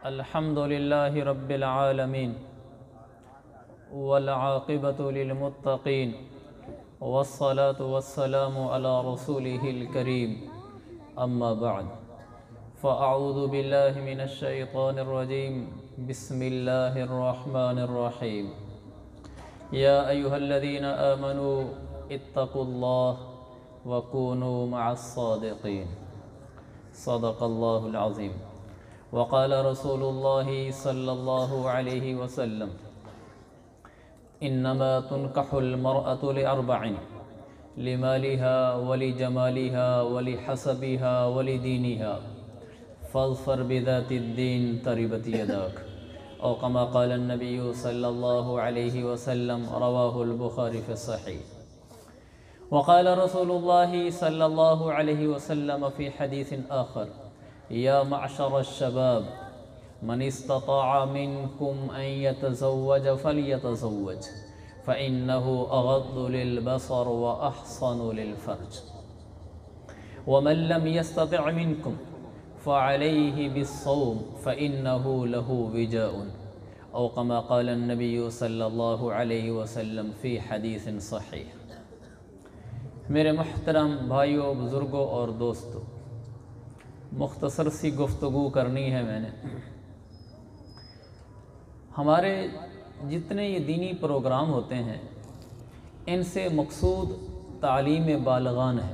الحمد لله رب العالمين والعاقبة للمتقين والصلاة والسلام على رسوله الكريم أما بعد فأعوذ بالله من الشيطان الرجيم بسم الله الرحمن الرحيم يا أيها الذين آمنوا اتقوا الله وكونوا مع الصادقين صدق الله العظيم وقال رسول الله صلى الله عليه وسلم إنما تنكح المرأة لأربع لمالها ولجمالها ولحسبها ولدينها فاظفر بذات الدين تربت يداك أو كما قال النبي صلى الله عليه وسلم رواه البخاري في الصحيح. وقال رسول الله صلى الله عليه وسلم في حديث آخر يا معشر الشباب من استطاع منكم أن يتزوج فليتزوج فإنه أغض للبصر وأحصن للفرج ومن لم يستطع منكم فعليه بالصوم فإنه له وجاء أو كما قال النبي صلی اللہ علیہ وسلم فی حدیث صحیح. میرے محترم بھائیوں، بزرگوں اور دوستوں، مختصر سی گفتگو کرنی ہے میں نے. ہمارے جتنے یہ دینی پروگرام ہوتے ہیں ان سے مقصود تعلیم بالغان ہے.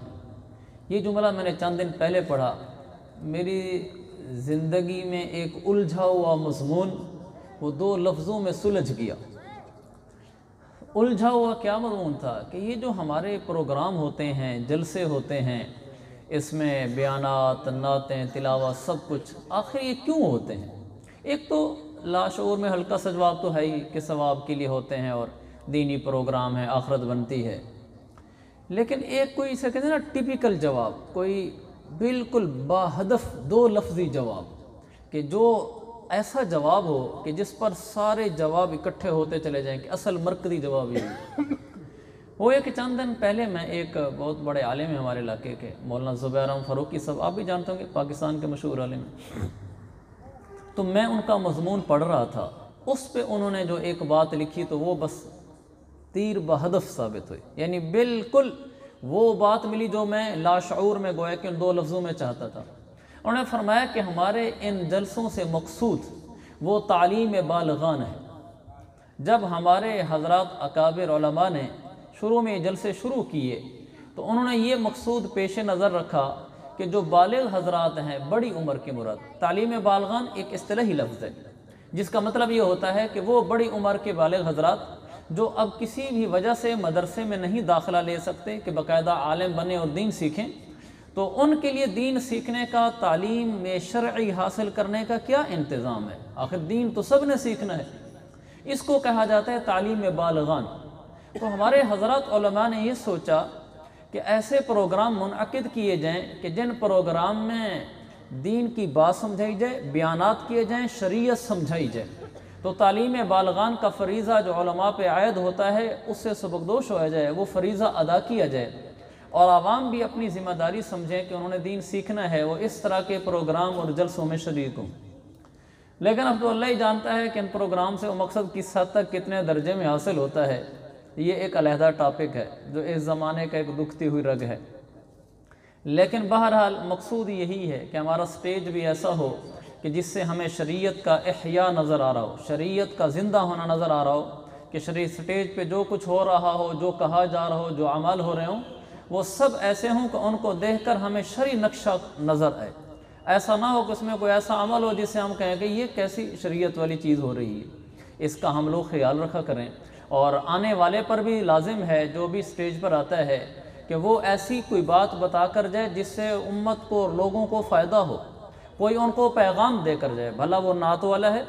یہ جملہ میں نے چند دن پہلے پڑھا، میری زندگی میں ایک الجھا ہوا مضمون وہ دو لفظوں میں سلجھ گیا. الجھا ہوا کیا مضمون تھا کہ یہ جو ہمارے پروگرام ہوتے ہیں، جلسے ہوتے ہیں، اس میں بیانات، نعتیں، تلاوت، سب کچھ، آخر یہ کیوں ہوتے ہیں؟ ایک تو لاشعور میں ہلکا سا جواب تو ہے ہی کہ ثواب کے لیے ہوتے ہیں اور دینی پروگرام ہے، آخرت بنتی ہے. لیکن ایک کوئی اسے کہتے ہیں نا ٹیپیکل جواب، کوئی بالکل باہدف دو لفظی جواب، کہ جو ایسا جواب ہو کہ جس پر سارے جواب اکٹھے ہوتے چلے جائیں کہ اصل مرکزی جواب یہ ہے. وہ ایک چند دن پہلے میں ایک بہت بڑے عالم ہیں ہمارے علاقے کے، مولانا زبیر احمد فاروقی صاحب، آپ بھی جانتے ہوں گے، پاکستان کے مشہور عالم ہیں. تو میں ان کا مضمون پڑھ رہا تھا، اس پہ انہوں نے جو ایک بات لکھی تو وہ بس تیر بہدف ثابت ہوئی. یعنی بالکل وہ بات ملی جو میں لاشعور میں گویا کہ ان دو لفظوں میں چاہتا تھا. انہوں نے فرمایا کہ ہمارے ان جلسوں سے مقصود وہ تعلیم بالغان ہے. جب ہمارے حضرات اکابر علماء نے شروع میں یہ جلسے شروع کیے تو انہوں نے یہ مقصود پیش نظر رکھا کہ جو بالغ حضرات ہیں، بڑی عمر کے مراد. تعلیم بالغان ایک اصطلاحی لفظ ہے جس کا مطلب یہ ہوتا ہے کہ وہ بڑی عمر کے بالغ حضرات جو اب کسی بھی وجہ سے مدرسے میں نہیں داخلہ لے سکتے کہ باقاعدہ عالم بنے اور دین سیکھیں، تو ان کے لیے دین سیکھنے کا، تعلیم میں شرعی حاصل کرنے کا کیا انتظام ہے؟ آخر دین تو سب نے سیکھنا ہے. اس کو کہا جاتا ہے تعلیم بالغان. تو ہمارے حضرات علماء نے یہ سوچا کہ ایسے پروگرام منعقد کیے جائیں کہ جن پروگرام میں دین کی بات سمجھائی جائے، بیانات کیے جائیں، شریعت سمجھائی جائے. تو تعلیم بالغان کا فریضہ جو علماء پہ عائد ہوتا ہے اس سے سبکدوش ہوا جائے، وہ فریضہ ادا کیا جائے، اور عوام بھی اپنی ذمہ داری سمجھیں کہ انہوں نے دین سیکھنا ہے، وہ اس طرح کے پروگرام اور جلسوں میں شریک ہوں. لیکن اب تو اللہ ہی جانتا ہے کہ ان پروگرام سے وہ مقصد کس حد تک کتنے درجے میں حاصل ہوتا ہے. یہ ایک علیحدہ ٹاپک ہے جو اس زمانے کا ایک دکھتی ہوئی رگ ہے. لیکن بہرحال مقصود یہی ہے کہ ہمارا سٹیج بھی ایسا ہو کہ جس سے ہمیں شریعت کا احیاء نظر آ رہا ہو، شریعت کا زندہ ہونا نظر آ رہا ہو، کہ شریعت سٹیج پہ جو کچھ ہو رہا ہو، جو کہا جا رہا ہو، جو اعمال ہو رہے ہوں، وہ سب ایسے ہوں کہ ان کو دیکھ کر ہمیں شرعی نقشہ نظر آئے. ایسا نہ ہو کہ اس میں کوئی ایسا عمل ہو جس سے ہم کہیں کہ یہ کیسی شریعت والی چیز ہو رہی ہے. اس کا ہم لوگ خیال رکھا کریں. اور آنے والے پر بھی لازم ہے، جو بھی سٹیج پر آتا ہے، کہ وہ ایسی کوئی بات بتا کر جائے جس سے امت کو اور لوگوں کو فائدہ ہو، کوئی ان کو پیغام دے کر جائے. بھلا وہ نعت والا ہے،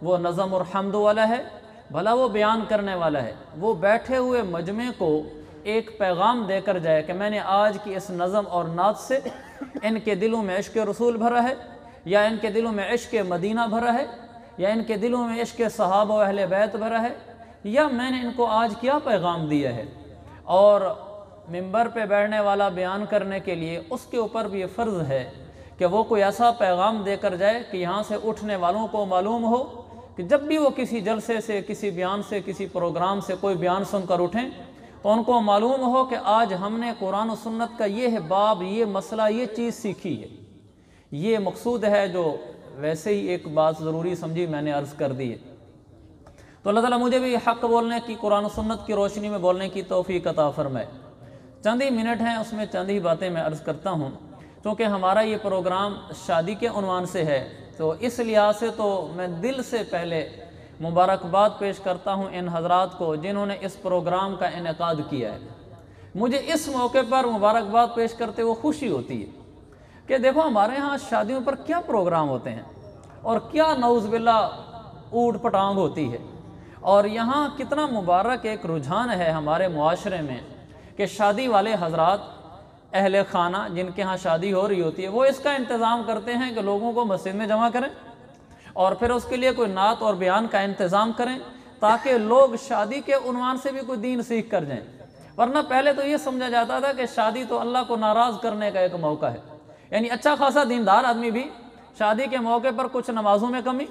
وہ نظم اور حمد والا ہے، بھلا وہ بیان کرنے والا ہے، وہ بیٹھے ہوئے مجمع کو ایک پیغام دے کر جائے کہ میں نے آج کی اس نظم اور نعت سے ان کے دلوں میں عشق رسول بھرا ہے، یا ان کے دلوں میں عشق مدینہ بھرا ہے، یا ان کے دلوں میں عشق صحابہ و اہل بیت بھرا ہے، یا میں نے ان کو آج کیا پیغام دیا ہے. اور ممبر پہ بیٹھنے والا بیان کرنے کے لیے اس کے اوپر بھی یہ فرض ہے کہ کہ وہ کوئی ایسا پیغام دے کر جائے کہ یہاں سے اٹھنے والوں کو معلوم ہو کہ جب بھی وہ کسی جلسے سے، کسی بیان سے، کسی پروگرام سے کوئی بیان سن کر اٹھیں تو ان کو معلوم ہو کہ آج ہم نے قرآن و سنت کا یہ باب، یہ مسئلہ، یہ چیز سیکھی ہے۔ یہ مقصود ہے جو ویسے ہی ایک بات ضروری سمجھی میں نے عرض کر دی ہے۔ تو اللہ تعالیٰ مجھے بھی حق بولنے کی، قرآن و سنت کی روشنی میں بولنے کی توفیق عطا فرمائے۔ چند ہی منٹ ہیں، اس میں چند ہی باتیں میں عرض کرتا ہوں، کیونکہ ہمارا یہ پروگرام شادی کے عنوان سے ہے، تو اس لحاظ سے تو میں دل سے پہلے مبارکباد پیش کرتا ہوں ان حضرات کو جنہوں نے اس پروگرام کا انعقاد کیا ہے۔ مجھے اس موقع پر مبارکباد پیش کرتے ہوئے خوشی ہوتی ہے کہ دیکھو ہمارے ہاں شادیوں پر کیا پروگرام ہوتے ہیں اور کیا نعوذ باللہ اوٹ پٹانگ ہوتی ہے، اور یہاں کتنا مبارک ایک رجحان ہے ہمارے معاشرے میں کہ شادی والے حضرات، اہل خانہ جن کے ہاں شادی ہو رہی ہوتی ہے، وہ اس کا انتظام کرتے ہیں کہ لوگوں کو مسجد میں جمع کریں اور پھر اس کے لیے کوئی نعت اور بیان کا انتظام کریں تاکہ لوگ شادی کے عنوان سے بھی کوئی دین سیکھ کر جائیں۔ ورنہ پہلے تو یہ سمجھا جاتا تھا کہ شادی تو اللہ کو ناراض کرنے کا ایک موقع ہے، یعنی اچھا خاصا دیندار آدمی بھی شادی کے موقع پر کچھ نمازوں میں کمی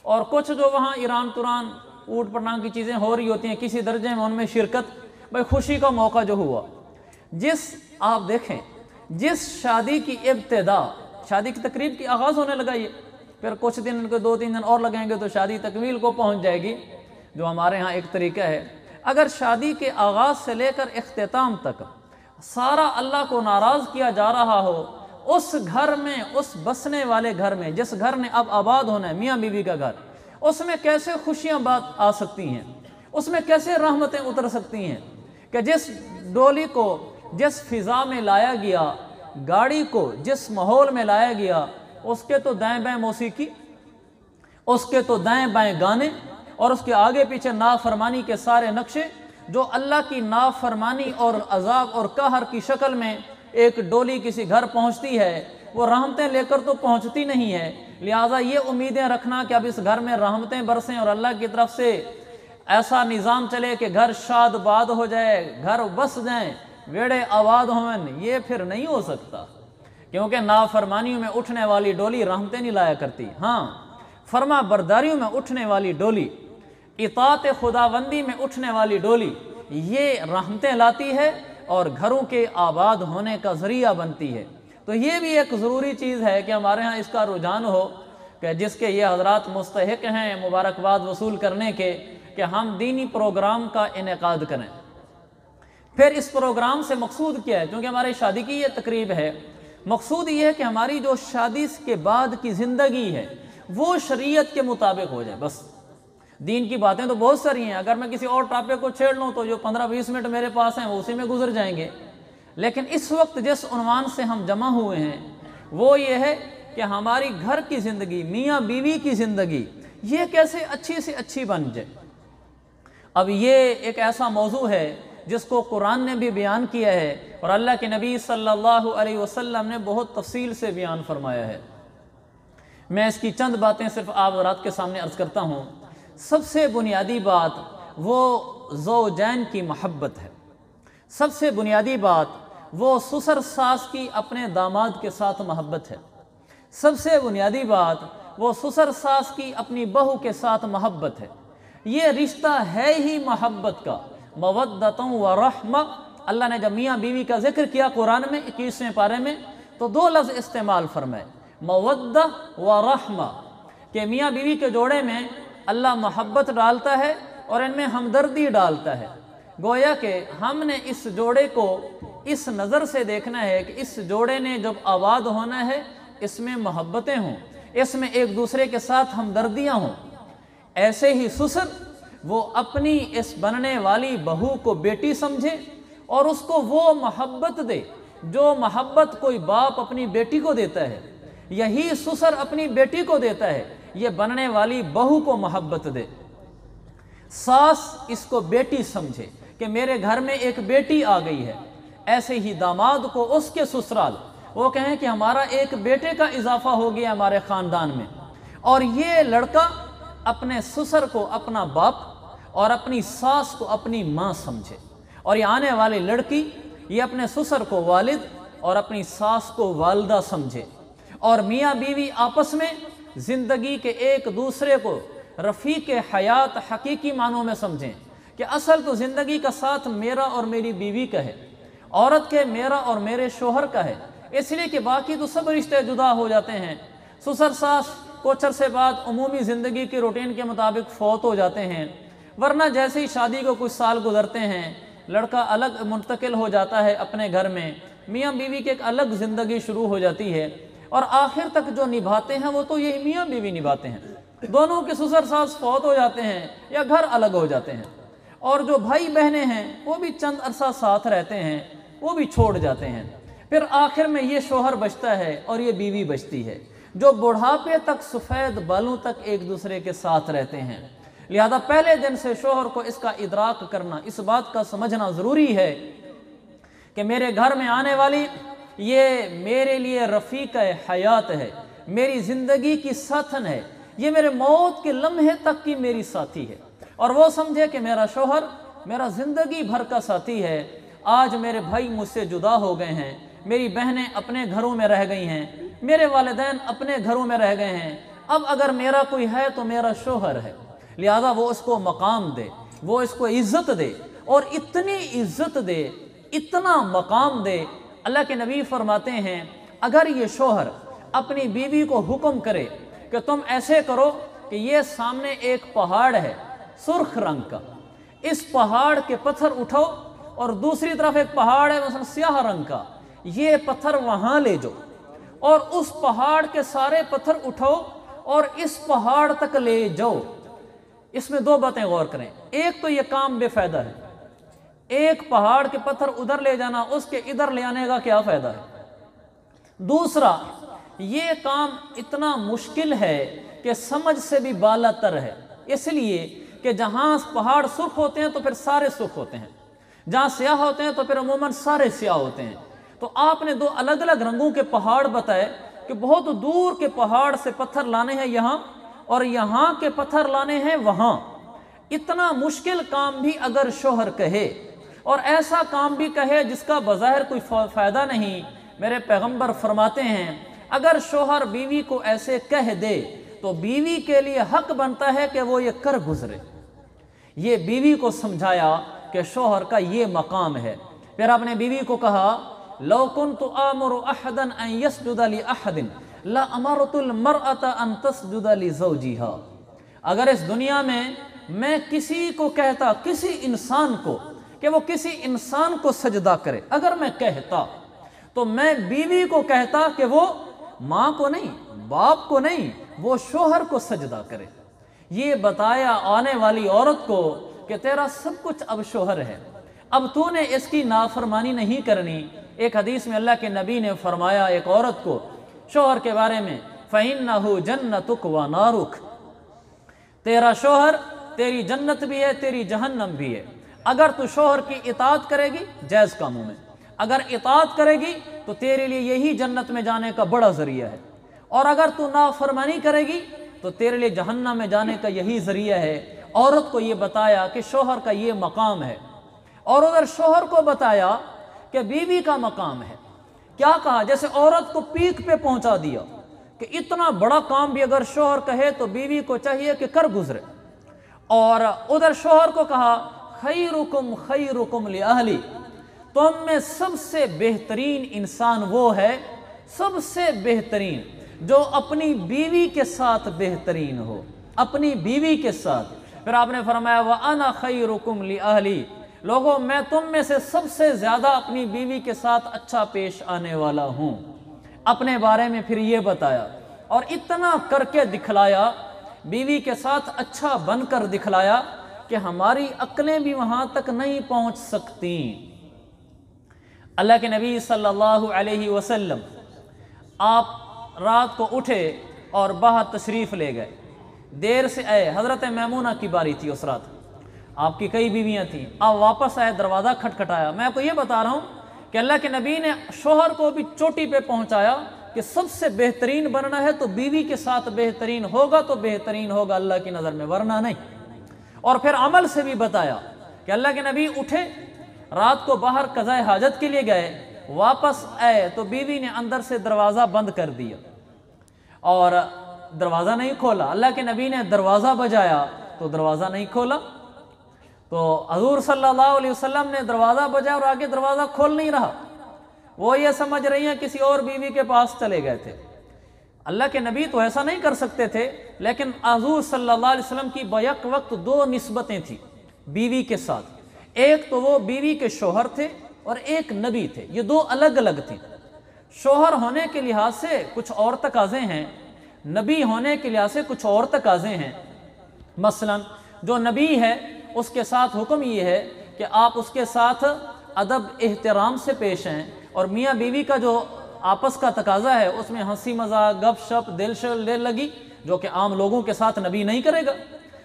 اور کچھ جو وہاں ایران تران اوٹ پٹانگ کی چیزیں ہو رہی ہوتی ہیں کسی درجے میں ان میں شرکت، بھائی خوشی کا موقع جو ہوا، آپ دیکھیں جس شادی کی ابتدا، شادی کی تقریب کی آغاز ہونے لگا، یہ پھر کچھ دن ان کو 2-3 دن اور لگیں گے تو شادی تکمیل کو پہنچ جائے گی، جو ہمارے ہاں ایک طریقہ ہے۔ اگر شادی کے آغاز سے لے کر اختتام تک سارا اللہ کو ناراض کیا جا رہا ہو، اس گھر میں، اس بسنے والے گھر میں، جس گھر نے اب آباد ہونا ہے، میاں بیوی کا گھر، اس میں کیسے خوشیاں بات آ سکتی ہیں، اس میں کیسے رحمتیں اتر سکتی ہیں کہ جس ڈولی کو جس فضا میں لایا گیا، گاڑی کو جس ماحول میں لایا گیا، اس کے تو دائیں بائیں موسیقی، اس کے تو دائیں بائیں گانے، اور اس کے آگے پیچھے نافرمانی کے سارے نقشے، جو اللہ کی نافرمانی اور عذاب اور قہر کی شکل میں ایک ڈولی کسی گھر پہنچتی ہے، وہ رحمتیں لے کر تو پہنچتی نہیں ہے۔ لہٰذا یہ امیدیں رکھنا کہ اب اس گھر میں رحمتیں برسیں اور اللہ کی طرف سے ایسا نظام چلے کہ گھر شاد باد ہو جائے، گھر بس جائیں، ویڑے آباد ہوں، یہ پھر نہیں ہو سکتا، کیونکہ نافرمانیوں میں اٹھنے والی ڈولی رحمتیں نہیں لایا کرتی۔ ہاں، فرما برداریوں میں اٹھنے والی ڈولی، اطاعت خداوندی میں اٹھنے والی ڈولی، یہ رحمتیں لاتی ہے اور گھروں کے آباد ہونے کا ذریعہ بنتی ہے۔ تو یہ بھی ایک ضروری چیز ہے کہ ہمارے ہاں اس کا رجحان ہو کہ جس کے یہ حضرات مستحق ہیں مبارکباد وصول کرنے کے، کہ ہم دینی پروگرام کا انعقاد کریں۔ پھر اس پروگرام سے مقصود کیا ہے؟ کیونکہ ہماری شادی کی یہ تقریب ہے، مقصود یہ ہے کہ ہماری جو شادی کے بعد کی زندگی ہے وہ شریعت کے مطابق ہو جائے۔ بس دین کی باتیں تو بہت ساری ہیں، اگر میں کسی اور ٹاپک کو چھیڑ لوں تو جو 15-20 منٹ میرے پاس ہیں وہ اسی میں گزر جائیں گے، لیکن اس وقت جس عنوان سے ہم جمع ہوئے ہیں وہ یہ ہے کہ ہماری گھر کی زندگی، میاں بیوی کی زندگی، یہ کیسے اچھی سے اچھی بن جائے۔ اب یہ ایک ایسا موضوع ہے جس کو قرآن نے بھی بیان کیا ہے اور اللہ کے نبی صلی اللہ علیہ وسلم نے بہت تفصیل سے بیان فرمایا ہے۔ میں اس کی چند باتیں صرف آپ حضرات کے سامنے عرض کرتا ہوں۔ سب سے بنیادی بات وہ زوجین کی محبت ہے، سب سے بنیادی بات وہ سسر ساس کی اپنے داماد کے ساتھ محبت ہے، سب سے بنیادی بات وہ سسر ساس کی اپنی بہو کے ساتھ محبت ہے۔ یہ رشتہ ہے ہی محبت کا، مودۃ و رحمہ۔ اللہ نے جب میاں بیوی کا ذکر کیا قرآن میں 21ویں پارے میں تو 2 لفظ استعمال فرمائے، مودۃ و رحمہ، کہ میاں بیوی کے جوڑے میں اللہ محبت ڈالتا ہے اور ان میں ہمدردی ڈالتا ہے۔ گویا کہ ہم نے اس جوڑے کو اس نظر سے دیکھنا ہے کہ اس جوڑے نے جب آباد ہونا ہے اس میں محبتیں ہوں، اس میں ایک دوسرے کے ساتھ ہمدردیاں ہوں۔ ایسے ہی سسر وہ اپنی اس بننے والی بہو کو بیٹی سمجھے اور اس کو وہ محبت دے جو محبت کوئی باپ اپنی بیٹی کو دیتا ہے، یہی سسر اپنی بیٹی کو دیتا ہے، یہ بننے والی بہو کو محبت دے۔ ساس اس کو بیٹی سمجھے کہ میرے گھر میں ایک بیٹی آ گئی ہے، ایسے ہی داماد کو اس کے سسرال وہ کہیں کہ ہمارا ایک بیٹے کا اضافہ ہو گیا ہمارے خاندان میں، اور یہ لڑکا اپنے سسر کو اپنا باپ اور اپنی ساس کو اپنی ماں سمجھے، اور یہ آنے والی لڑکی یہ اپنے سسر کو والد اور اپنی ساس کو والدہ سمجھے، اور میاں بیوی آپس میں زندگی کے ایک دوسرے کو رفیق حیات حقیقی معنوں میں سمجھیں کہ اصل تو زندگی کا ساتھ میرا اور میری بیوی کا ہے، عورت کے میرا اور میرے شوہر کا ہے، اس لیے کہ باقی تو سب رشتے جدا ہو جاتے ہیں۔ سسر ساس کچھ عرصے بعد عمومی زندگی کے روٹین کے مطابق فوت ہو جاتے ہیں، ورنہ جیسے ہی شادی کو کچھ سال گزرتے ہیں لڑکا الگ منتقل ہو جاتا ہے اپنے گھر میں، میاں بیوی کی ایک الگ زندگی شروع ہو جاتی ہے، اور آخر تک جو نبھاتے ہیں وہ تو یہی میاں بیوی نبھاتے ہیں۔ دونوں کے سسر ساس فوت ہو جاتے ہیں یا گھر الگ ہو جاتے ہیں، اور جو بھائی بہنیں ہیں وہ بھی چند عرصہ ساتھ رہتے ہیں، وہ بھی چھوڑ جاتے ہیں، پھر آخر میں یہ شوہر بچتا ہے اور یہ بیوی بچتی ہے، جو بڑھاپے تک سفید بالوں تک ایک دوسرے کے ساتھ رہتے ہیں۔ لہذا پہلے دن سے شوہر کو اس کا ادراک کرنا، اس بات کا سمجھنا ضروری ہے کہ میرے گھر میں آنے والی یہ میرے لیے رفیق حیات ہے، میری زندگی کی ساتھن ہے، یہ میرے موت کے لمحے تک کی میری ساتھی ہے، اور وہ سمجھے کہ میرا شوہر میرا زندگی بھر کا ساتھی ہے۔ آج میرے بھائی مجھ سے جدا ہو گئے ہیں، میری بہنیں اپنے گھروں میں رہ گئی ہیں، میرے والدین اپنے گھروں میں رہ گئے ہیں، اب اگر میرا کوئی ہے تو میرا شوہر ہے، لہذا وہ اس کو مقام دے، وہ اس کو عزت دے، اور اتنی عزت دے، اتنا مقام دے۔ اللہ کے نبی فرماتے ہیں اگر یہ شوہر اپنی بیوی کو حکم کرے کہ تم ایسے کرو کہ یہ سامنے ایک پہاڑ ہے سرخ رنگ کا، اس پہاڑ کے پتھر اٹھو، اور دوسری طرف ایک پہاڑ ہے مثلا سیاہ رنگ کا، یہ پتھر وہاں لے جاؤ، اور اس پہاڑ کے سارے پتھر اٹھو اور اس پہاڑ تک لے جاؤ۔ اس میں دو باتیں غور کریں، ایک تو یہ کام بے فائدہ ہے، ایک پہاڑ کے پتھر ادھر لے جانا، اس کے ادھر لے آنے کا کیا فائدہ ہے؟ دوسرا، یہ کام اتنا مشکل ہے کہ سمجھ سے بھی بالا تر ہے، اس لیے کہ جہاں پہاڑ سرخ ہوتے ہیں تو پھر سارے سرخ ہوتے ہیں، جہاں سیاہ ہوتے ہیں تو پھر عموماً سارے سیاہ ہوتے ہیں۔ تو آپ نے دو الگ الگ رنگوں کے پہاڑ بتائے کہ بہت دور کے پہاڑ سے پتھر لانے ہیں یہاں، اور یہاں کے پتھر لانے ہیں وہاں۔ اتنا مشکل کام بھی اگر شوہر کہے، اور ایسا کام بھی کہے جس کا بظاہر کوئی فائدہ نہیں، میرے پیغمبر فرماتے ہیں اگر شوہر بیوی کو ایسے کہہ دے تو بیوی کے لیے حق بنتا ہے کہ وہ یہ کر گزرے۔ یہ بیوی کو سمجھایا کہ شوہر کا یہ مقام ہے۔ پھر آپ نے بیوی کو کہا لو كنت آمر احدا ان يسجد لاحد لامرت المرأة ان تسجد لزوجها۔ اگر اس دنیا میں کسی کو کہتا، کسی انسان کو، کہ وہ کسی انسان کو سجدہ کرے، اگر میں کہتا تو میں بیوی کو کہتا کہ وہ ماں کو نہیں، باپ کو نہیں، وہ شوہر کو سجدہ کرے۔ یہ بتایا آنے والی عورت کو کہ تیرا سب کچھ اب شوہر ہے، اب تو نے اس کی نافرمانی نہیں کرنی۔ ایک حدیث میں اللہ کے نبی نے فرمایا ایک عورت کو شوہر کے بارے میں فَإِنَّهُ جَنَّتُكَ وَنَارُكَ، تیرا شوہر تیری جنت بھی ہے، تیری جہنم بھی ہے۔ اگر تو شوہر کی اطاعت کرے گی جائز کاموں میں، اگر اطاعت کرے گی تو تیرے لیے یہی جنت میں جانے کا بڑا ذریعہ ہے، اور اگر تو نافرمانی کرے گی تو تیرے لیے جہنم میں جانے کا یہی ذریعہ ہے۔ عورت کو یہ بتایا کہ شوہر کا یہ مقام ہے، اور اگر شوہر کو بتایا کہ بیوی کا مقام ہے۔ کیا کہا؟ جیسے عورت کو پیک پہ پہنچا دیا کہ اتنا بڑا کام بھی اگر شوہر کہے تو بیوی کو چاہیے کہ کر گزرے، اور ادھر شوہر کو کہا خیرکم خیرکم لأہلی، تم میں سب سے بہترین انسان وہ ہے، سب سے بہترین جو اپنی بیوی کے ساتھ بہترین ہو، اپنی بیوی کے ساتھ۔ پھر آپ نے فرمایا وَأَنَا خَيْرُكُمْ لِأَهْلِي، لوگوں میں تم میں سے سب سے زیادہ اپنی بیوی کے ساتھ اچھا پیش آنے والا ہوں۔ اپنے بارے میں پھر یہ بتایا، اور اتنا کر کے دکھلایا، بیوی کے ساتھ اچھا بن کر دکھلایا کہ ہماری عقلیں بھی وہاں تک نہیں پہنچ سکتی۔ اللہ کے نبی صلی اللہ علیہ وسلم آپ رات کو اٹھے اور باہر تشریف لے گئے، دیر سے آئے، حضرت میمونہ کی باری تھی اس رات، آپ کی کئی بیویاں تھیں، آپ واپس آئے، دروازہ کھٹکھٹایا۔ میں آپ کو یہ بتا رہا ہوں کہ اللہ کے نبی نے شوہر کو بھی چوٹی پہ پہنچایا کہ سب سے بہترین بننا ہے تو بیوی کے ساتھ بہترین ہوگا تو بہترین ہوگا اللہ کی نظر میں، ورنہ نہیں۔ اور پھر عمل سے بھی بتایا کہ اللہ کے نبی اٹھے، رات کو باہر قضاء حاجت کے لیے گئے، واپس آئے تو بیوی نے اندر سے دروازہ بند کر دیا، اور دروازہ نہیں کھولا، اللہ کے نبی نے دروازہ بجایا تو دروازہ نہیں کھولا، تو حضور صلی اللہ علیہ وسلم نے دروازہ بجایا اور آگے دروازہ کھول نہیں رہا، وہ یہ سمجھ رہی ہیں کسی اور بیوی کے پاس چلے گئے تھے۔ اللہ کے نبی تو ایسا نہیں کر سکتے تھے، لیکن حضور صلی اللہ علیہ وسلم کی بیک وقت دو نسبتیں تھیں بیوی کے ساتھ، ایک تو وہ بیوی کے شوہر تھے اور ایک نبی تھے، یہ دو الگ الگ تھیں۔ شوہر ہونے کے لحاظ سے کچھ اور تقاضے ہیں، نبی ہونے کے لحاظ سے کچھ اور تقاضے ہیں۔ مثلا جو نبی ہے اس کے ساتھ حکم یہ ہے کہ آپ اس کے ساتھ ادب احترام سے پیش آئیں، اور میاں بیوی کا جو آپس کا تقاضا ہے اس میں ہنسی مذاق گپ شپ دل لگی جو کہ عام لوگوں کے ساتھ نبی نہیں کرے گا،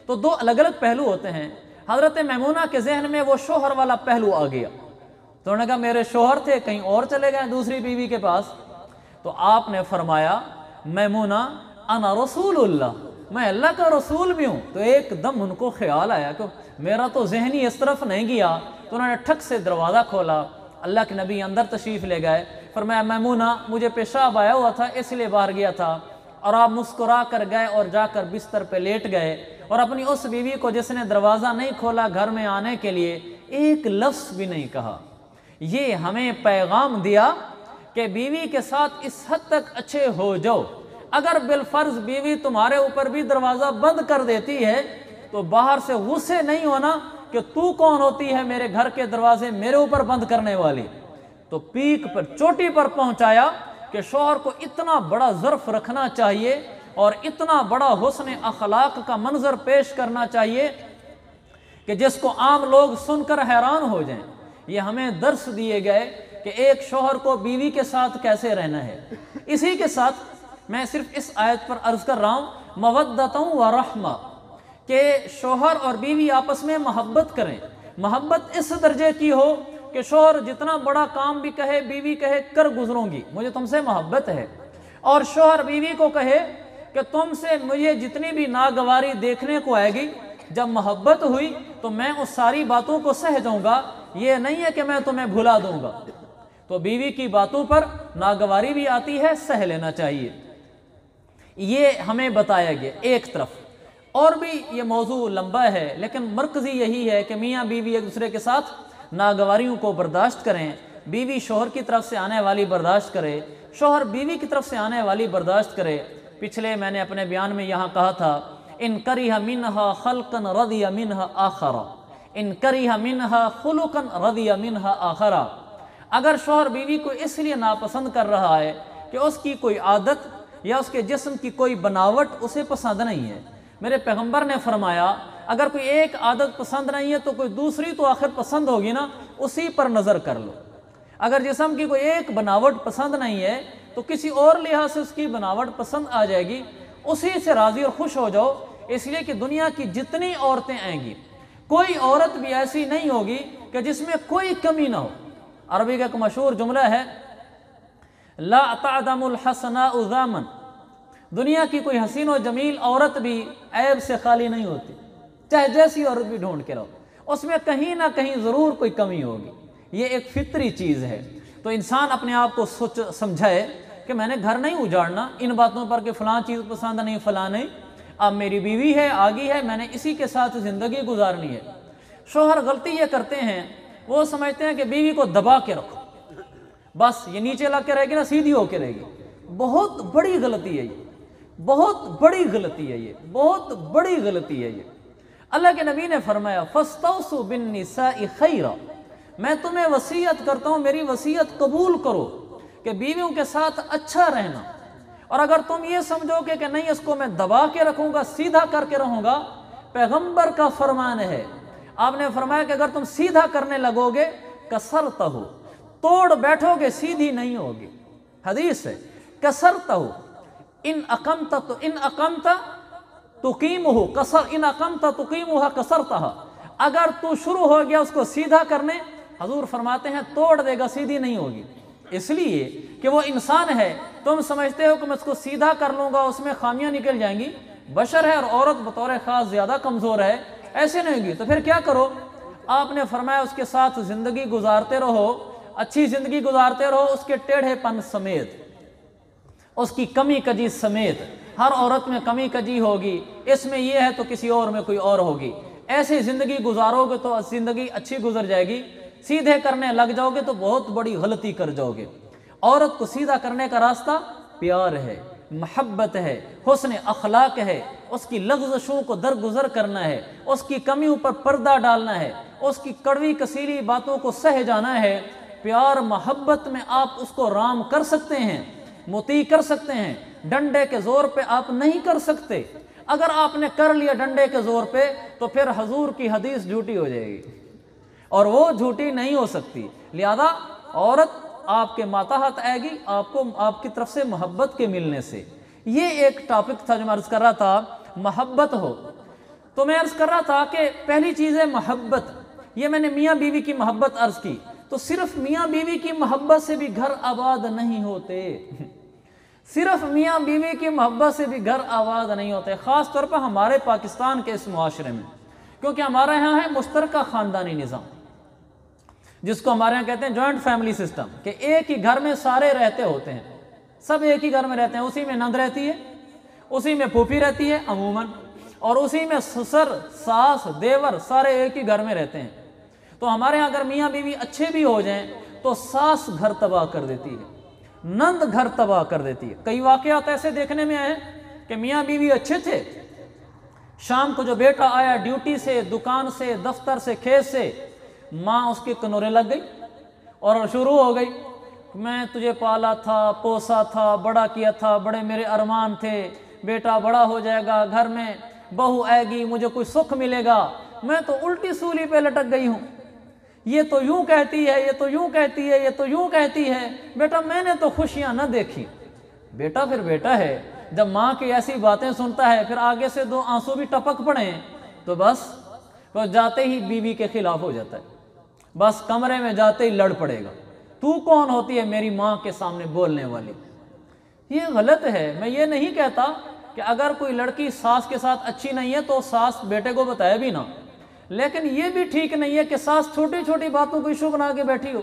تو دو الگ الگ پہلو ہوتے ہیں۔ حضرت میمونہ کے ذہن میں وہ شوہر والا پہلو آ گیا، تو انہوں نے کہا میرے شوہر تھے کہیں اور چلے گئے دوسری بیوی کے پاس، تو آپ نے فرمایا میمونہ انا رسول اللہ، میں اللہ کا رسول بھی ہوں۔ تو ایک دم ان کو خیال آیا کہ میرا تو ذہنی اس طرف نہیں گیا، تو انہوں نے ٹھک سے دروازہ کھولا، اللہ کے نبی اندر تشریف لے گئے، فرمایا میمونہ مجھے پیشاب آیا ہوا تھا اس لیے باہر گیا تھا، اور آپ مسکرا کر گئے اور جا کر بستر پہ لیٹ گئے، اور اپنی اس بیوی کو جس نے دروازہ نہیں کھولا گھر میں آنے کے لیے ایک لفظ بھی نہیں کہا۔ یہ ہمیں پیغام دیا کہ بیوی کے ساتھ اس حد تک اچھے ہو جاؤ، اگر بالفرض بیوی تمہارے اوپر بھی دروازہ بند کر دیتی ہے تو باہر سے غصے نہیں ہونا کہ تو کون ہوتی ہے میرے گھر کے دروازے میرے اوپر بند کرنے والی۔ تو پیک پر چوٹی پر پہنچایا کہ شوہر کو اتنا بڑا ظرف رکھنا چاہیے اور اتنا بڑا حسن اخلاق کا منظر پیش کرنا چاہیے کہ جس کو عام لوگ سن کر حیران ہو جائیں۔ یہ ہمیں درس دیے گئے کہ ایک شوہر کو بیوی کے ساتھ کیسے رہنا ہے۔ اسی کے ساتھ میں صرف اس آیت پر عرض کر رہا ہوں مودۃ و رحمہ، کہ شوہر اور بیوی آپس میں محبت کریں، محبت اس درجے کی ہو کہ شوہر جتنا بڑا کام بھی کہے بیوی کہے کر گزروں گی مجھے تم سے محبت ہے، اور شوہر بیوی کو کہے کہ تم سے مجھے جتنی بھی ناگواری دیکھنے کو آئے گی جب محبت ہوئی تو میں اس ساری باتوں کو سہ جاؤں گا، یہ نہیں ہے کہ میں تمہیں بھلا دوں گا۔ تو بیوی کی باتوں پر ناگواری بھی آتی ہے، سہ لینا چاہیے، یہ ہمیں بتایا گیا ایک طرف۔ اور بھی یہ موضوع لمبا ہے لیکن مرکزی یہی ہے کہ میاں بیوی ایک دوسرے کے ساتھ ناگواریوں کو برداشت کریں، بیوی شوہر کی طرف سے آنے والی برداشت کرے، شوہر بیوی کی طرف سے آنے والی برداشت کرے۔ پچھلے میں نے اپنے بیان میں یہاں کہا تھا ان کریہ منہا خلقا رضی منہا آخرا، ان کریہ منہا خلقا رضی منہا آخرا، اگر شوہر بیوی کو اس لیے ناپسند کر رہا ہے کہ اس کی کوئی عادت یا اس کے جسم کی کوئی بناوٹ اسے پسند نہیں ہے، میرے پیغمبر نے فرمایا اگر کوئی ایک عادت پسند نہیں ہے تو کوئی دوسری تو آخر پسند ہوگی نا، اسی پر نظر کر لو۔ اگر جسم کی کوئی ایک بناوٹ پسند نہیں ہے تو کسی اور لحاظ سے اس کی بناوٹ پسند آ جائے گی، اسی سے راضی اور خوش ہو جاؤ، اس لیے کہ دنیا کی جتنی عورتیں آئیں گی کوئی عورت بھی ایسی نہیں ہوگی کہ جس میں کوئی کمی نہ ہو۔ عربی کا ایک مشہور جملہ ہے لا تعدم الحسناء ذامن، دنیا کی کوئی حسین و جمیل عورت بھی عیب سے خالی نہیں ہوتی، چاہے جیسی عورت بھی ڈھونڈ کے رہو، اس میں کہیں نہ کہیں ضرور کوئی کمی ہوگی، یہ ایک فطری چیز ہے۔ تو انسان اپنے آپ کو سمجھائے کہ میں نے گھر نہیں اجاڑنا ان باتوں پر کہ فلاں چیز پسند نہیں فلاں نہیں، اب میری بیوی ہے آگی ہے میں نے اسی کے ساتھ زندگی گزارنی ہے۔ شوہر غلطی یہ کرتے ہیں، وہ سمجھتے ہیں کہ بیوی کو دبا کے رکھو، بس یہ نیچے لگ کے رہے گی نا سیدھی ہو کے رہے گی، بہت بڑی غلطی ہے یہ، بہت بڑی غلطی ہے یہ، بہت بڑی غلطی ہے یہ۔ اللہ کے نبی نے فرمایا فاستوصوا بالنساء خیرا، میں تمہیں وصیت کرتا ہوں میری وصیت قبول کرو کہ بیویوں کے ساتھ اچھا رہنا، اور اگر تم یہ سمجھو کہ نہیں اس کو میں دبا کے رکھوں گا سیدھا کر کے رہوں گا، پیغمبر کا فرمان ہے، آپ نے فرمایا کہ اگر تم سیدھا کرنے لگو گے کسرتہ، توڑ بیٹھو گے سیدھی نہیں ہوگی، حدیث ہے کسرتہ ان اقمت تقیمہ کسر ان اقمت تقیمہ کسرتہ، اگر تو شروع ہو گیا اس کو سیدھا کرنے، حضور فرماتے ہیں توڑ دے گا سیدھی نہیں ہوگی، اس لیے کہ وہ انسان ہے، تم سمجھتے ہو کہ میں اس کو سیدھا کر لوں گا اس میں خامیاں نکل جائیں گی، بشر ہے اور عورت بطور خاص زیادہ کمزور ہے، ایسے نہیں ہوگی، تو پھر کیا کرو؟ آپ نے فرمایا اس کے ساتھ زندگی گزارتے رہو، اچھی زندگی گزارتے رہو اس کے ٹیڑھے پن سمیت، اس کی کمی کجی سمیت۔ ہر عورت میں کمی کجی ہوگی، اس میں یہ ہے تو کسی اور میں کوئی اور ہوگی۔ ایسی زندگی گزارو گے تو زندگی اچھی گزر جائے گی، سیدھے کرنے لگ جاؤ گے تو بہت بڑی غلطی کر جاؤ گے۔ عورت کو سیدھا کرنے کا راستہ پیار ہے، محبت ہے، حسن اخلاق ہے، اس کی لغزشوں کو درگزر کرنا ہے، اس کی کمیوں پر پردہ ڈالنا ہے، اس کی کڑوی کسیلی باتوں کو سہ جانا ہے۔ پیار محبت میں آپ اس کو رام کر سکتے ہیں، مطیع کر سکتے ہیں، ڈنڈے کے زور پہ آپ نہیں کر سکتے۔ اگر آپ نے کر لیا ڈنڈے کے زور پہ تو پھر حضور کی حدیث جھوٹی ہو جائے گی، اور وہ جھوٹی نہیں ہو سکتی۔ لہذا عورت آپ کے ماتحت آئے گی آپ کو آپ کی طرف سے محبت کے ملنے سے۔ یہ ایک ٹاپک تھا جو میں عرض کر رہا تھا، محبت ہو۔ تو میں عرض کر رہا تھا کہ پہلی چیز ہے محبت۔ یہ میں نے میاں بیوی کی محبت عرض کی، تو صرف میاں بیوی کی محبت سے بھی گھر آباد نہیں ہوتے، صرف میاں بیوی کی محبت سے بھی گھر آباد نہیں ہوتے، خاص طور پر ہمارے پاکستان کے اس معاشرے میں، کیونکہ ہمارے یہاں ہے مشترکہ خاندانی نظام، جس کو ہمارے یہاں کہتے ہیں جوائنٹ فیملی سسٹم، کہ ایک ہی گھر میں سارے رہتے ہوتے ہیں، سب ایک ہی گھر میں رہتے ہیں، اسی میں نند رہتی ہے، اسی میں پھوپھی رہتی ہے عموماً، اور اسی میں سسر ساس دیور سارے ایک ہی گھر میں رہتے ہیں۔ تو ہمارے ہاں اگر میاں بیوی اچھے بھی ہو جائیں تو ساس گھر تباہ کر دیتی ہے، نند گھر تباہ کر دیتی ہے۔ کئی واقعات ایسے دیکھنے میں آئے کہ میاں بیوی اچھے تھے، شام کو جو بیٹا آیا ڈیوٹی سے، دکان سے، دفتر سے، کھیت سے، ماں اس کے کنورے لگ گئی اور شروع ہو گئی، میں تجھے پالا تھا، پوسا تھا، بڑا کیا تھا، بڑے میرے ارمان تھے، بیٹا بڑا ہو جائے گا، گھر میں بہو آئے گی، مجھے کوئی سکھ ملے گا، میں تو الٹی سولی پہ لٹک گئی ہوں، یہ تو یوں کہتی ہے، یہ تو یوں کہتی ہے، یہ تو یوں کہتی ہے، بیٹا میں نے تو خوشیاں نہ دیکھی۔ بیٹا پھر بیٹا ہے، جب ماں کی ایسی باتیں سنتا ہے، پھر آگے سے دو آنسو بھی ٹپک پڑیں تو بس وہ جاتے ہی بیوی کے خلاف ہو جاتا ہے، بس کمرے میں جاتے ہی لڑ پڑے گا، تو کون ہوتی ہے میری ماں کے سامنے بولنے والی۔ یہ غلط ہے۔ میں یہ نہیں کہتا کہ اگر کوئی لڑکی ساس کے ساتھ اچھی نہیں ہے تو ساس بیٹے کو بتائے بھی نہ، لیکن یہ بھی ٹھیک نہیں ہے کہ ساس چھوٹی چھوٹی باتوں کو ایشو بنا کے بیٹھی ہو۔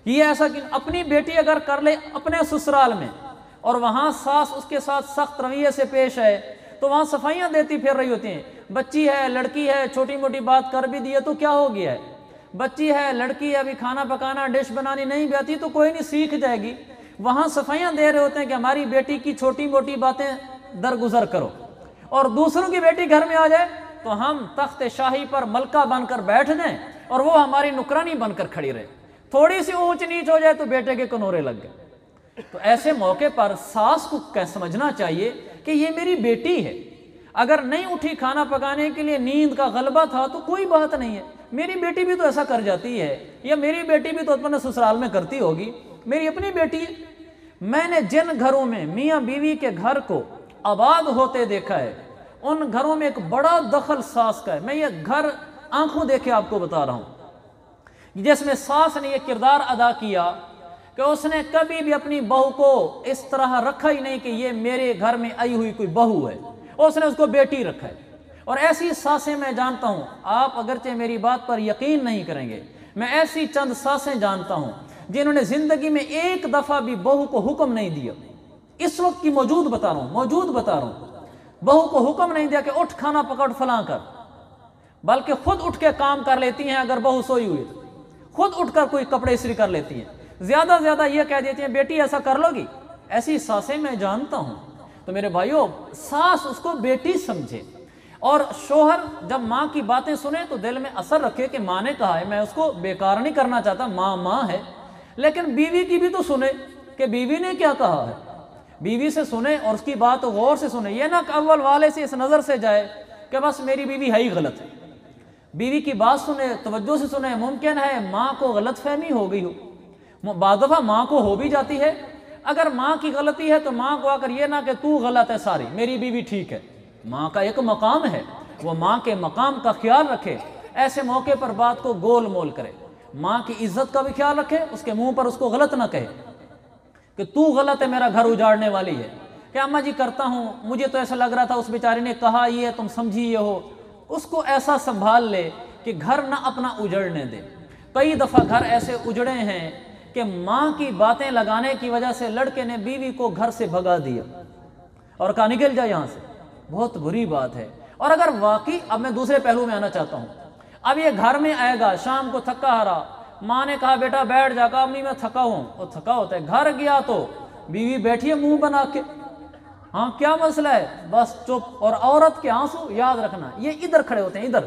یہ ایسا کہ اپنی بیٹی اگر کر لے اپنے سسرال میں اور وہاں ساس اس کے ساتھ سخت رویے سے پیش ہے تو وہاں صفائیاں دیتی پھر رہی ہوتی ہیں، بچی ہے، لڑکی ہے، چھوٹی موٹی بات کر بھی دی ہے تو کیا ہو گیا ہے، بچی ہے، لڑکی ہے، ابھی کھانا پکانا ڈش بنانی نہیں بھی آتی تو کوئی نہیں، سیکھ جائے گی۔ وہاں صفائیاں دے رہے ہوتے ہیں کہ ہماری بیٹی کی چھوٹی موٹی باتیں درگزر کرو، اور دوسروں کی بیٹی گھر میں آ جائے تو ہم تخت شاہی پر ملکہ بن کر بیٹھ جائیں اور وہ ہماری نکرانی بن کر کھڑی رہے، تھوڑی سی اونچ نیچ ہو جائے تو بیٹے کے کنورے لگ گئے۔ تو ایسے موقع پر ساس کو سمجھنا چاہیے کہ یہ میری بیٹی ہے، اگر نہیں اٹھی کھانا پکانے کے لیے، نیند کا غلبہ تھا تو کوئی بات نہیں ہے، میری بیٹی بھی تو ایسا کر جاتی ہے، یا میری بیٹی بھی تو اپنے سسرال میں کرتی ہوگی، میری اپنی بیٹی ہے۔ میں نے جن گھروں میں میاں بیوی کے گھر کو آباد ہوتے دیکھا ہے ان گھروں میں ایک بڑا دخل ساس کا ہے۔ میں یہ گھر آنکھوں دیکھے آپ کو بتا رہا ہوں، جس میں ساس نے یہ کردار ادا کیا کہ اس نے کبھی بھی اپنی بہو کو اس طرح رکھا ہی نہیں کہ یہ میرے گھر میں آئی ہوئی کوئی بہو ہے، اس نے اس کو بیٹی رکھا ہے۔ اور ایسی ساسیں میں جانتا ہوں، آپ اگرچہ میری بات پر یقین نہیں کریں گے، میں ایسی چند ساسیں جانتا ہوں جنہوں نے زندگی میں ایک دفعہ بھی بہو کو حکم نہیں دیا، اس وقت کی موجود بتا رہا ہوں، بہو کو حکم نہیں دیا کہ اٹھ کھانا پکا فلاں کر، بلکہ خود اٹھ کے کام کر لیتی ہیں، اگر بہو سوئی ہوئی خود اٹھ کر کوئی کپڑے استری کر لیتی ہیں، زیادہ زیادہ یہ کہہ دیتی ہیں بیٹی ایسا کر لو گی، ایسی ساسیں میں جانتا ہوں۔ تو میرے بھائیوں، ساس اس کو بیٹی سمجھے، اور شوہر جب ماں کی باتیں سنے تو دل میں اثر رکھے کہ ماں نے کہا ہے، میں اس کو بیکار نہیں کرنا چاہتا، ماں ہے، لیکن بیوی کی بھی تو سنے کہ بیوی نے کیا کہا ہے، بیوی سے سنے اور اس کی بات غور سے سنے، یہ نہ کہ اول والے سے اس نظر سے جائے کہ بس میری بیوی ہے ہی غلط ہے۔ بیوی کی بات سنے، توجہ سے سنے، ممکن ہے ماں کو غلط فہمی ہو گئی ہو، بعض دفعہ ماں کو ہو بھی جاتی ہے، اگر ماں کی غلطی ہے تو ماں کو آ کر یہ نہ کہ تو غلط ہے ساری، میری بیوی ٹھیک ہے، ماں کا ایک مقام ہے، وہ ماں کے مقام کا خیال رکھے، ایسے موقع پر بات کو گول مول کرے، ماں کی عزت کا بھی خیال رکھے، اس کے منہ پر اس کو غلط نہ کہے کہ تو غلط ہے، میرا گھر اجاڑنے والی ہے، کہ اماں جی کرتا ہوں، مجھے تو ایسا لگ رہا تھا اس بیچاری نے کہا یہ ہے، تم سمجھی یہ ہو، اس کو ایسا سنبھال لے کہ گھر نہ اپنا اجڑنے دے۔ کئی دفعہ گھر ایسے اجڑے ہیں کہ ماں کی باتیں لگانے کی وجہ سے لڑکے نے بیوی کو گھر سے بھگا دیا اور کہا نکل جا یہاں سے. بہت بری بات ہے. اور اگر واقعی، اب میں دوسرے پہلو میں آنا چاہتا ہوں، اب یہ گھر میں آئے گا شام کو تھکا ہارا، ماں نے کہا بیٹا بیٹھ جا، کہا امی میں تھکا ہوں، وہ تھکا ہوتا ہے. گھر گیا تو بیوی بیٹھی ہے منہ بنا کے، ہاں کیا مسئلہ ہے، بس چپ. اور عورت کے آنسو یاد رکھنا یہ ادھر کھڑے ہوتے ہیں، ادھر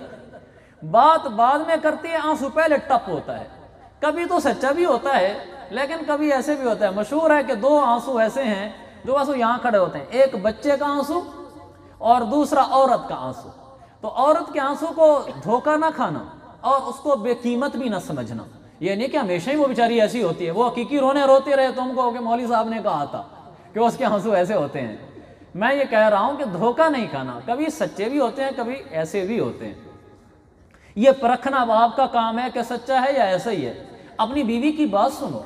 بات بعد میں کرتی ہے، آنسو پہلے ٹپ ہوتا ہے. کبھی تو سچا بھی ہوتا ہے لیکن کبھی ایسے بھی ہوتا ہے. مشہور ہے کہ دو آنسو ایسے ہیں جو آنسو یہاں کھڑے ہوتے ہیں، ایک بچے کا آنسو اور دوسرا عورت کا آنسو. تو عورت کے آنسو کو دھوکہ نہ کھانا اور اس کو بے قیمت بھی نہ سمجھنا. یہ نہیں کہ ہمیشہ ہی وہ بیچاری ایسی ہوتی ہے، وہ حقیقی روتے رہے تم کو کہ مولوی صاحب نے کہا تھا کہ اس کے آنسو ایسے ہوتے ہیں. میں یہ کہہ رہا ہوں کہ دھوکہ نہیں کھانا، کبھی سچے بھی ہوتے ہیں کبھی ایسے بھی ہوتے ہیں. یہ پرکھنا آپ کا کام ہے کہ سچا ہے یا ایسا ہی ہے. اپنی بیوی کی بات سنو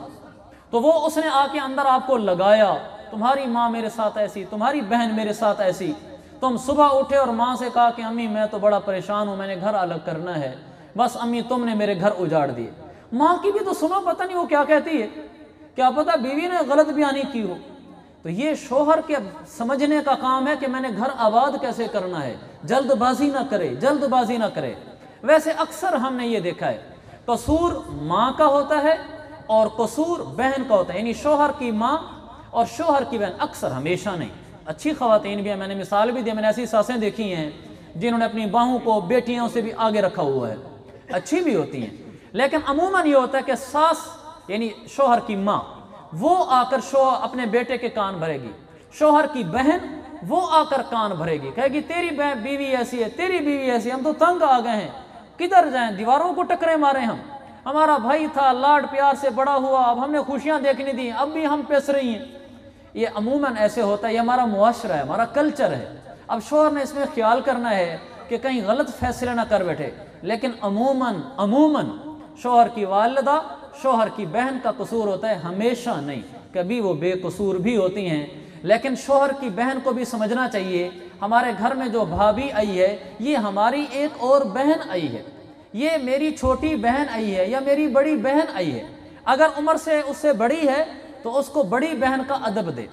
تو وہ اس نے آ کے اندر آپ کو لگایا، تمہاری ماں میرے ساتھ ایسی، تمہاری بہن میرے ساتھ ایسی. تم صبح اٹھے اور ماں سے کہا کہ امی میں تو بڑا پریشان ہوں، میں نے گھر الگ کرنا ہے، بس امی تم نے میرے گھر اجاڑ دیے. ماں کی بھی تو سنو، پتہ نہیں وہ کیا کہتی ہے، کیا پتہ بیوی نے غلط بیانی کی ہو. تو یہ شوہر کے سمجھنے کا کام ہے کہ میں نے گھر آباد کیسے کرنا ہے، جلد بازی نہ کرے، جلد بازی نہ کرے. ویسے اکثر ہم نے یہ دیکھا ہے قصور ماں کا ہوتا ہے اور قصور بہن کا ہوتا ہے، یعنی شوہر کی ماں اور شوہر کی بہن. اکثر، ہمیشہ نہیں. اچھی خواتین بھی ہیں، میں نے مثال بھی دی، میں نے ایسی ساسیں دیکھی ہیں جنہوں نے اپنی باہوں کو بیٹیوں سے بھی آگے رکھا ہوا ہے، اچھی بھی ہوتی ہیں. لیکن عموماً یہ ہوتا ہے کہ ساس یعنی شوہر کی ماں وہ آ کر اپنے بیٹے کے کان بھرے گی، شوہر کی بہن وہ آ کر کان بھرے گی، کہے گی تیری بیوی ایسی ہے، تیری بیوی ایسی، ہم تو تنگ آ گئے ہیں، کدھر جائیں، دیواروں کو ٹکرے مارے ہم، ہمارا بھائی تھا لاڈ پیار سے بڑا ہوا، اب ہم نے خوشیاں دیکھنی تھیں، اب بھی ہم پس رہی ہیں. یہ عموماً ایسے ہوتا ہے، یہ ہمارا معاشرہ ہے، ہمارا کلچر ہے. اب شوہر نے اس میں خیال کرنا ہے کہ کہیں غلط فیصلے نہ کر بیٹھے. لیکن عموماً شوہر کی والدہ شوہر کی بہن کا قصور ہوتا ہے، ہمیشہ نہیں. کبھی وہ بے قصور بھی ہوتی ہیں، لیکن شوہر کی بہن کو بھی سمجھنا چاہیے ہمارے گھر میں جو بھابھی آئی ہے یہ ہماری ایک اور بہن آئی ہے، یہ میری چھوٹی بہن آئی ہے یا میری بڑی بہن آئی ہے. اگر عمر سے اس سے بڑی ہے تو اس کو بڑی بہن کا ادب دے،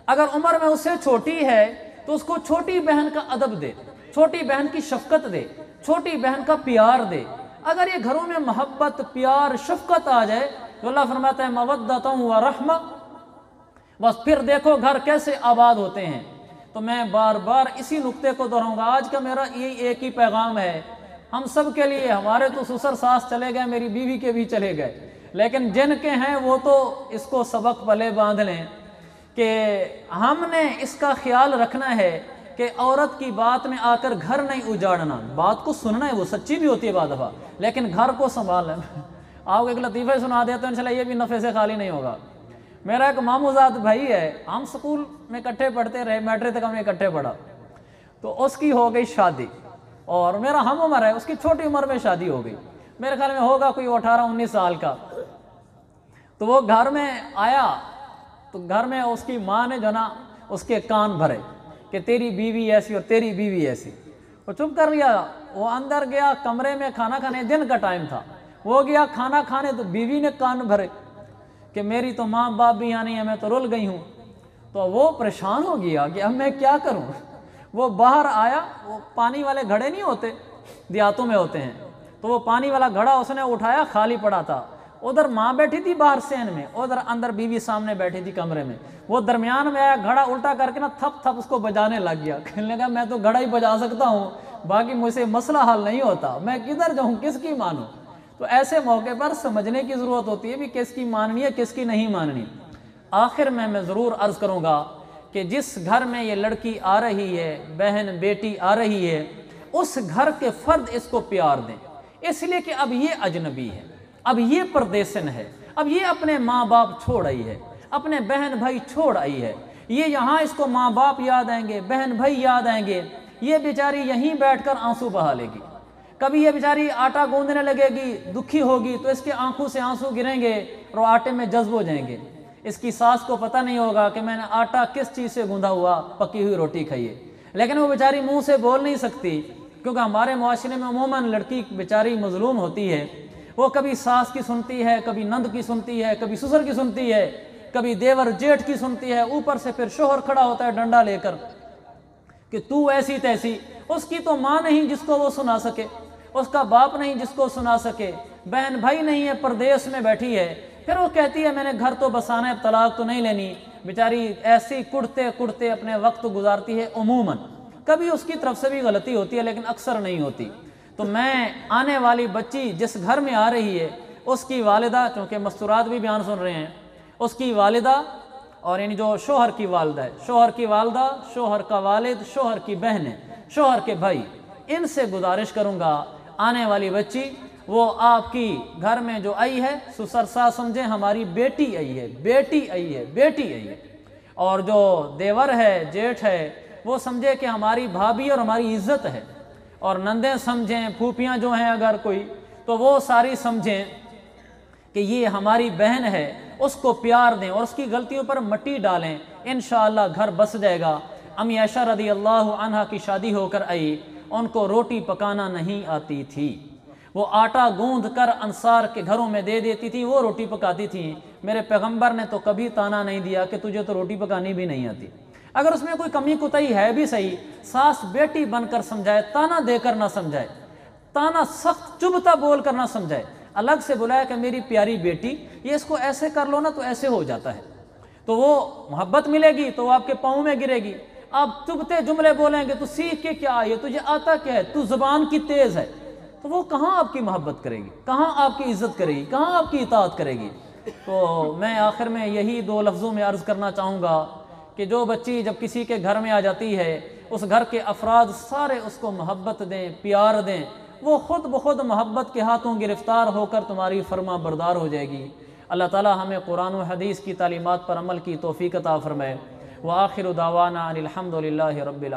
اگر عمر میں اس سے چھوٹی ہے تو اس کو چھوٹی بہن کا ادب دے، چھوٹی بہن کی شفقت دے، چھوٹی بہن کا پیار دے. اگر یہ گھروں میں محبت پیار شفقت آ جائے تو اللہ فرماتا ہے مودۃ و رحمہ، بس پھر دیکھو گھر کیسے آباد ہوتے ہیں. تو میں بار بار اسی نقطے کو دہراؤں گا، آج کا میرا یہ ایک ہی پیغام ہے ہم سب کے لیے. ہمارے تو سسر ساس چلے گئے، میری بیوی کے بھی چلے گئے، لیکن جن کے ہیں وہ تو اس کو سبق پلے باندھ لیں کہ ہم نے اس کا خیال رکھنا ہے کہ عورت کی بات میں آ کر گھر نہیں اجاڑنا. بات کو سننا ہے، وہ سچی بھی ہوتی ہے بعض دفعہ، لیکن گھر کو سنبھالنا. آپ کو ایک لطیفہ سنا دیا تو انشاءاللہ یہ بھی نفع سے خالی نہیں ہوگا. میرا ایک ماموں زاد بھائی ہے، ہم سکول میں اکٹھے پڑھتے رہے، میٹرک تک ہم نے اکٹھے پڑھا. تو اس کی ہو گئی شادی اور میرا ہم عمر ہے، اس کی چھوٹی عمر میں شادی ہو گئی، میرے خیال میں ہوگا کوئی 18-19 سال کا. تو وہ گھر میں آیا تو گھر میں اس کی ماں نے جو نا اس کے کان بھرے کہ تیری بیوی ایسی اور تیری بیوی ایسی. وہ چپ کر لیا، وہ اندر گیا کمرے میں کھانا کھانے، دن کا ٹائم تھا، وہ گیا کھانا کھانے تو بیوی نے کان بھرے کہ میری تو ماں باپ بھی یہاں نہیں ہے، میں تو رل گئی ہوں. تو وہ پریشان ہو گیا کہ اب میں کیا کروں. وہ باہر آیا، وہ پانی والے گھڑے نہیں ہوتے دیہاتوں میں ہوتے ہیں، تو وہ پانی والا گھڑا اس نے اٹھایا، خالی پڑا تھا. ادھر ماں بیٹھی تھی باہر سین میں، ادھر اندر بیوی سامنے بیٹھی تھی کمرے میں. وہ درمیان میں آیا، گھڑا الٹا کر کے نا تھپ تھپ اس کو بجانے لگ گیا. کہنے لگا میں تو گھڑا ہی بجا سکتا ہوں، باقی مجھ سے مسئلہ حل نہیں ہوتا، میں کدھر جاؤں، کس کی مانوں. تو ایسے موقع پر سمجھنے کی ضرورت ہوتی ہے بھی کس کی ماننی ہے کس کی نہیں ماننی. آخر میں ضرور عرض کروں گا کہ جس گھر میں یہ لڑکی آ رہی ہے، بہن بیٹی آ رہی ہے، اس گھر کے فرد اس کو پیار دیں، اس لیے کہ اب یہ اجنبی ہے، اب یہ پردیسن ہے، اب یہ اپنے ماں باپ چھوڑ آئی ہے، اپنے بہن بھائی چھوڑ آئی ہے. یہ یہاں اس کو ماں باپ یاد آئیں گے، بہن بھائی یاد آئیں گے، یہ بیچاری یہیں بیٹھ کر آنسو بہا لے گی. کبھی یہ بیچاری آٹا گوندنے لگے گی، دکھی ہوگی تو اس کے آنکھوں سے آنسو گریں گے اور آٹے میں جذب ہو جائیں گے. اس کی ساس کو پتہ نہیں ہوگا کہ میں نے آٹا کس چیز سے گوندا ہوا پکی ہوئی روٹی کھائیے، لیکن وہ بیچاری منہ سے بول نہیں سکتی کیونکہ ہمارے معاشرے میں عموماً لڑکی بیچاری مظلوم ہوتی ہے. وہ کبھی ساس کی سنتی ہے، کبھی نند کی سنتی ہے، کبھی سسر کی سنتی ہے، کبھی دیور جیٹھ کی سنتی ہے، اوپر سے پھر شوہر کھڑا ہوتا ہے ڈنڈا لے کر کہ تو ایسی تیسی۔ اس کی تو ماں نہیں جس کو وہ سنا سکے، اس کا باپ نہیں جس کو سنا سکے، بہن بھائی نہیں ہے، پردیس میں بیٹھی ہے، پھر وہ کہتی ہے میں نے گھر تو بسانا ہے، طلاق تو نہیں لینی۔ بیچاری ایسی کڑتے کڑتے اپنے وقت گزارتی ہے۔ عموماً کبھی اس کی طرف سے بھی غلطی ہوتی ہے لیکن اکثر نہیں ہوتی۔ تو میں آنے والی بچی جس گھر میں آ رہی ہے اس کی والدہ، چونکہ مستورات بھی بیان سن رہے ہیں، اس کی والدہ اور یعنی جو شوہر کی والدہ ہے، شوہر کی والدہ، شوہر کا والد، شوہر کی بہنیں، شوہر کے بھائی، ان سے گزارش کروں گا آنے والی بچی وہ آپ کی گھر میں جو آئی ہے، سسر ساس سمجھیں ہماری بیٹی آئی ہے، بیٹی آئی ہے، بیٹی آئی ہے، اور جو دیور ہے، جیٹھ ہے، وہ سمجھے کہ ہماری بھابھی اور ہماری عزت ہے، اور نندیں سمجھیں، پھوپھیاں جو ہیں اگر کوئی تو وہ ساری سمجھیں کہ یہ ہماری بہن ہے، اس کو پیار دیں اور اس کی غلطیوں پر مٹی ڈالیں، انشاءاللہ گھر بس جائے گا۔ امی عائشہ رضی اللہ عنہا کی شادی ہو کر آئی، ان کو روٹی پکانا نہیں آتی تھی، وہ آٹا گوندھ کر انصار کے گھروں میں دے دیتی تھی، وہ روٹی پکاتی تھیں۔ میرے پیغمبر نے تو کبھی تانا نہیں دیا کہ تجھے تو روٹی پکانی بھی نہیں آتی۔ اگر اس میں کوئی کمی کوتاہی ہے بھی صحیح، ساس بیٹی بن کر سمجھائے، تانا دے کر نہ سمجھائے، تانا سخت چبھتا بول کر نہ سمجھائے، الگ سے بلایا کہ میری پیاری بیٹی یہ اس کو ایسے کر لو نا تو ایسے ہو جاتا ہے، تو وہ محبت ملے گی تو وہ آپ کے پاؤں میں گرے گی۔ آپ چبھتے جملے بولیں گے تو سیکھ کے کیا آئی ہے، تجھے آتا کیا ہے، تو زبان کی تیز ہے، تو وہ کہاں آپ کی محبت کرے گی، کہاں آپ کی عزت کرے گی، کہاں آپ کی اطاعت کرے گی۔ تو میں آخر میں یہی دو لفظوں میں عرض کرنا چاہوں گا کہ جو بچی جب کسی کے گھر میں آ جاتی ہے، اس گھر کے افراد سارے اس کو محبت دیں، پیار دیں، وہ خود بخود محبت کے ہاتھوں گرفتار ہو کر تمہاری فرما بردار ہو جائے گی۔ اللہ تعالی ہمیں قرآن و حدیث کی تعلیمات پر عمل کی توفیق عطا فرمائے۔ وآخر دعوانا ان الحمد للہ رب العالمین۔